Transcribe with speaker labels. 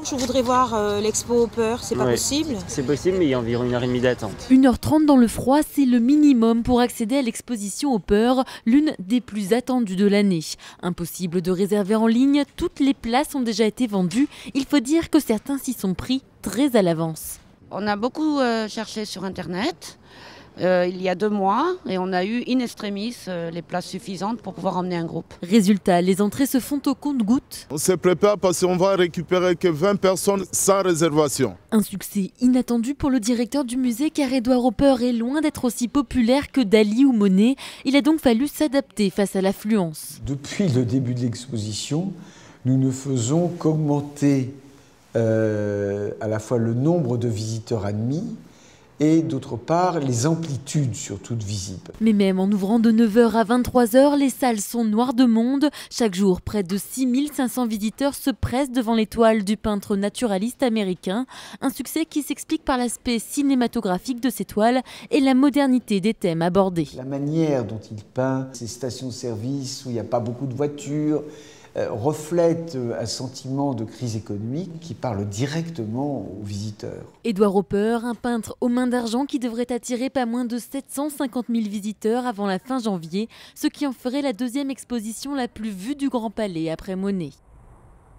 Speaker 1: je voudrais voir l'expo Hopper, c'est pas possible?
Speaker 2: C'est possible, mais il y a environ 1h30 d'attente.
Speaker 3: 1h30 dans le froid, c'est le minimum pour accéder à l'exposition Hopper, l'une des plus attendues de l'année. Impossible de réserver en ligne, toutes les places ont déjà été vendues. Il faut dire que certains s'y sont pris très à l'avance.
Speaker 4: On a beaucoup cherché sur Internet. Il y a 2 mois et on a eu in extremis les places suffisantes pour pouvoir emmener un groupe.
Speaker 3: Résultat, les entrées se font au compte-gouttes.
Speaker 5: On se prépare parce qu'on va récupérer que 20 personnes sans réservation.
Speaker 3: Un succès inattendu pour le directeur du musée car Edward Hopper est loin d'être aussi populaire que Dali ou Monet. Il a donc fallu s'adapter face à l'affluence.
Speaker 6: Depuis le début de l'exposition, nous ne faisons qu'augmenter à la fois le nombre de visiteurs admis et d'autre part les amplitudes surtout de visibles.
Speaker 3: Mais même en ouvrant de 9h à 23h, les salles sont noires de monde. Chaque jour, près de 6500 visiteurs se pressent devant les toiles du peintre naturaliste américain. Un succès qui s'explique par l'aspect cinématographique de ces toiles et la modernité des thèmes abordés.
Speaker 6: La manière dont il peint ces stations-service où il n'y a pas beaucoup de voitures, reflète un sentiment de crise économique qui parle directement aux visiteurs.
Speaker 3: Edward Hopper, un peintre aux mains d'argent qui devrait attirer pas moins de 750 000 visiteurs avant la fin janvier, ce qui en ferait la 2e exposition la plus vue du Grand Palais après Monet.